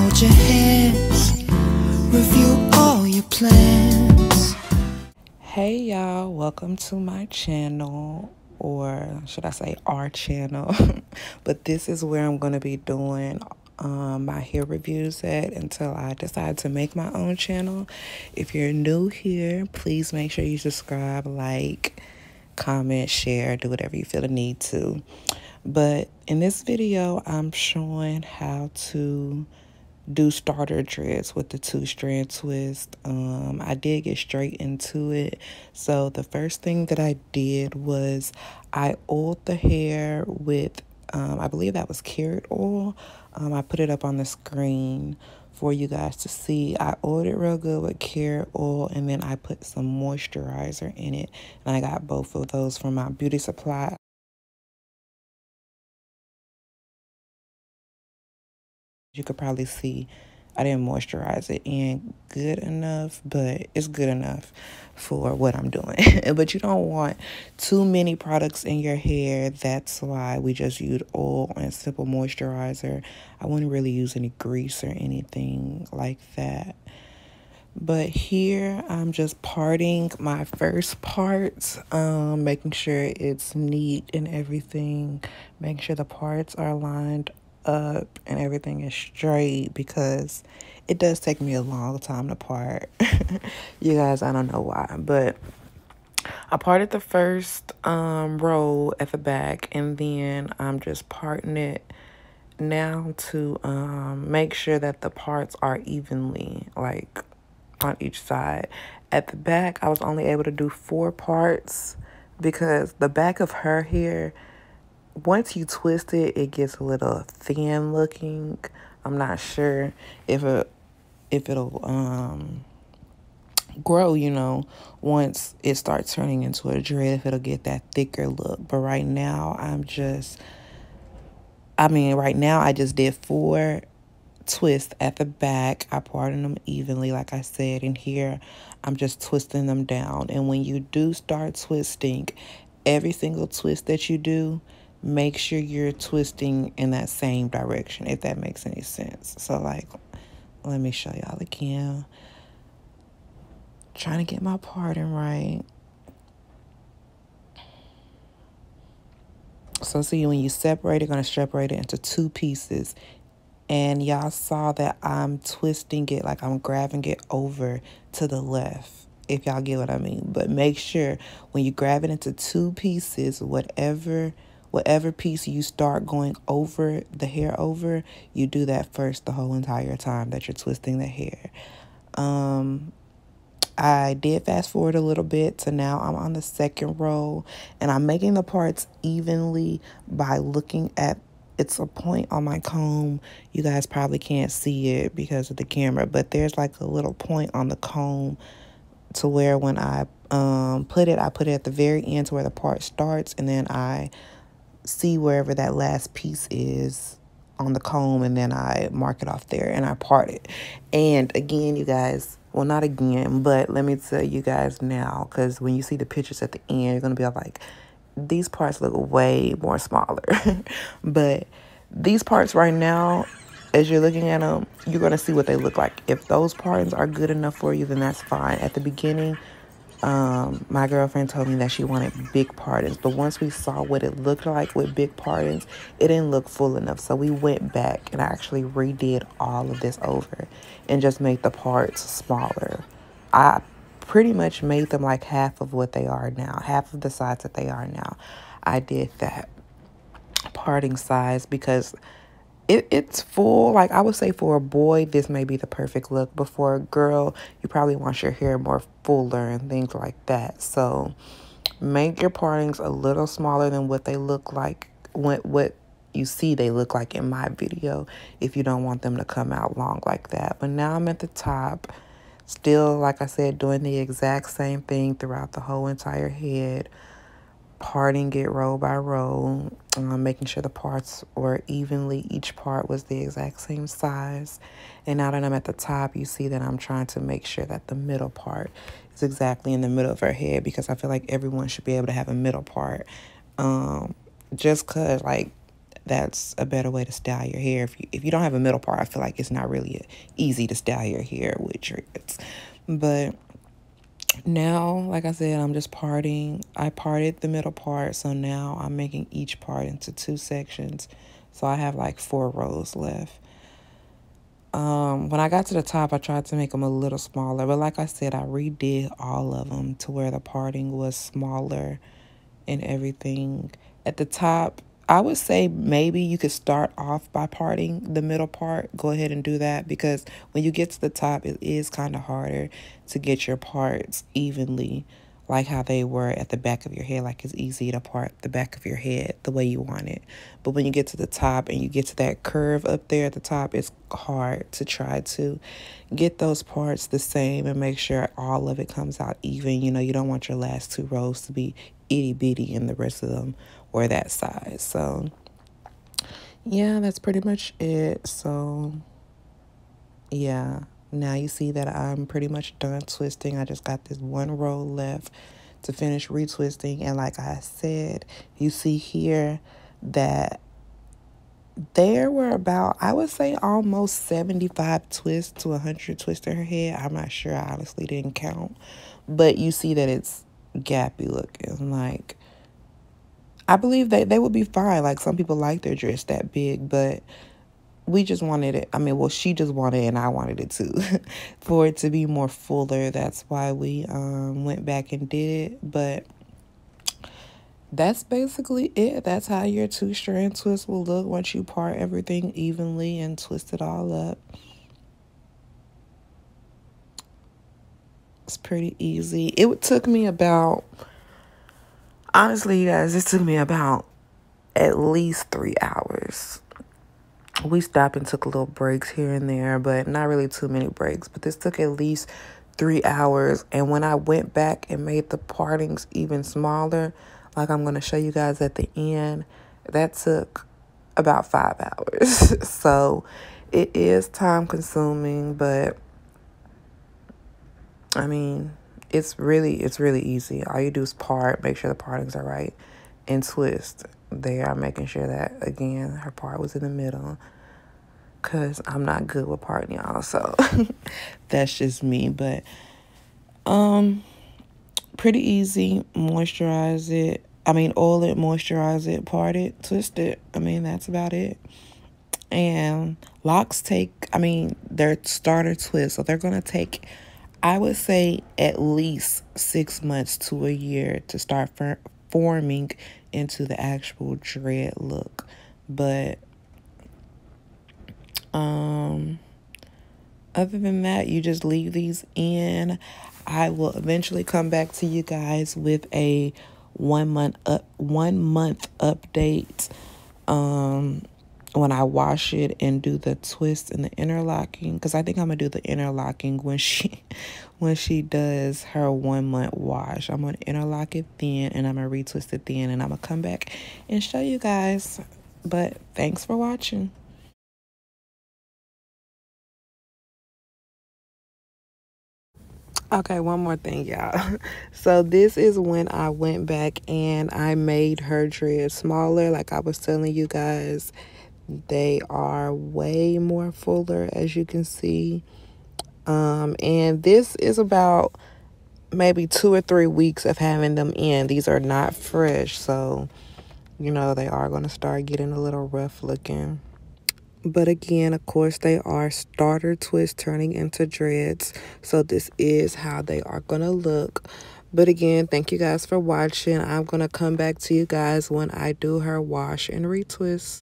hold your hands, review all your plans. Hey y'all, welcome to my channel, or should I say our channel. But this is where I'm going to be doing my hair reviews at until I decide to make my own channel. If you're new here, please make sure you subscribe, like, comment, share, do whatever you feel the need to. But in this video, I'm showing how to do starter dreads with the 2-strand twist. I did get straight into it. So the first thing that I did was I oiled the hair with, I believe that was carrot oil. I put it up on the screen for you guys to see. I oiled it real good with carrot oil, and then I put some moisturizer in it. And I got both of those from my beauty supply. You could probably see I didn't moisturize it in good enough, but it's good enough for what I'm doing. But you don't want too many products in your hair. That's why we just use oil and simple moisturizer. I wouldn't really use any grease or anything like that. But here I'm just parting my first parts, making sure it's neat and everything, making sure the parts are lined up and everything is straight, because it does take me a long time to part. You guys, I don't know why, but I parted the first row at the back, and then I'm just parting it now to make sure that the parts are evenly like on each side. At the back, I was only able to do 4 parts because the back of her hair, once you twist it, it gets a little thin looking. I'm not sure if it'll grow, you know, once it starts turning into a dread, if it'll get that thicker look. But right now, right now I just did 4 twists at the back. I parted them evenly, like I said, and here I'm just twisting them down. And when you do start twisting, every single twist that you do, make sure you're twisting in that same direction, if that makes any sense. So, like, let me show y'all again. Trying to get my parting right. So see, when you separate it, going to separate it into 2 pieces. And y'all saw that I'm twisting it, like I'm grabbing it over to the left, if y'all get what I mean. But make sure when you grab it into 2 pieces, whatever piece you start going over the hair over, you do that first the whole entire time that you're twisting the hair. I did fast forward a little bit to now I'm on the second row, and I'm making the parts evenly by looking at, it's a point on my comb. You guys probably can't see it because of the camera, but there's like a little point on the comb to where when I put it at the very end to where the part starts, and then I see wherever that last piece is on the comb, and then I mark it off there and I part it. And again, you guys, well, not again, but let me tell you guys now, because when you see the pictures at the end, you're going to be like, these parts look way more smaller. But these parts right now, as you're looking at them, you're going to see what they look like. If those parts are good enough for you, then that's fine. At the beginning, my girlfriend told me that she wanted big partings, but once we saw what it looked like with big partings, it didn't look full enough. So we went back and I actually redid all of this over and just made the parts smaller. I pretty much made them like half of what they are now, half of the size that they are now. I did that parting size because it's full. Like, I would say for a boy, this may be the perfect look, but for a girl, you probably want your hair more fuller and things like that. So make your partings a little smaller than what they look like, what you see they look like in my video, if you don't want them to come out long like that. But now I'm at the top, still, like I said, doing the exact same thing throughout the whole entire head, parting it row by row, making sure the parts were evenly, each part was the exact same size. And now that I'm at the top, you see that I'm trying to make sure that the middle part is exactly in the middle of her head, because I feel like everyone should be able to have a middle part. Just because, like, that's a better way to style your hair. If you don't have a middle part, I feel like it's not really easy to style your hair with dreads. But now, like I said, I'm just parting. I parted the middle part, so now I'm making each part into 2 sections. So I have like 4 rows left. When I got to the top, I tried to make them a little smaller, but like I said, I redid all of them to where the parting was smaller and everything. At the top, I would say maybe you could start off by parting the middle part. Go ahead and do that, because when you get to the top, it is kind of harder to get your parts evenly, like how they were at the back of your head. Like, it's easy to part the back of your head the way you want it. But when you get to the top and you get to that curve up there at the top, it's hard to try to get those parts the same and make sure all of it comes out even. You know, you don't want your last 2 rows to be itty bitty and the rest of them were that size. So yeah, that's pretty much it. So yeah, now you see that I'm pretty much done twisting. I just got this 1 row left to finish retwisting. And like I said, you see here that there were about, I would say, almost 75 twists to 100 twists in her head. I'm not sure. I honestly didn't count. But you see that it's gappy looking. Like, I believe that they would be fine. Like, some people like their dress that big, but we just wanted it. I mean, well, she just wanted it and I wanted it too. For it to be more fuller. That's why we went back and did it. But that's basically it. That's how your 2-strand twist will look once you part everything evenly and twist it all up. It's pretty easy. It took me about, honestly, you guys, it took me about at least 3 hours. We stopped and took little breaks here and there, but not really too many breaks. But this took at least 3 hours. And when I went back and made the partings even smaller, like I'm going to show you guys at the end, that took about 5 hours. So it is time consuming, but I mean, it's really easy. All you do is part, make sure the partings are right, and twist. There, I'm making sure that, again, her part was in the middle, because I'm not good with parting, y'all. So that's just me. But pretty easy. Moisturize it. I mean, oil it, moisturize it, part it, twist it. I mean, that's about it. And Locs take, I mean, their starter twist. So they're going to take, I would say, at least 6 months to a year to start forming into the actual dread look. But other than that, you just leave these in. I will eventually come back to you guys with a 1 month update when I wash it and do the twist and the interlocking, because I think I'm gonna do the interlocking when she does her 1 month wash. I'm gonna interlock it then, and I'm gonna retwist it then, and I'm gonna come back and show you guys. But thanks for watching. Okay, one more thing, y'all. So this is when I went back and I made her dreads smaller. Like I was telling you guys, they are way more fuller, as you can see. And this is about maybe 2 or 3 weeks of having them in. These are not fresh, so you know they are going to start getting a little rough looking. But again, of course, they are starter twists turning into dreads. So this is how they are going to look. But again, thank you guys for watching. I'm going to come back to you guys when I do her wash and retwist.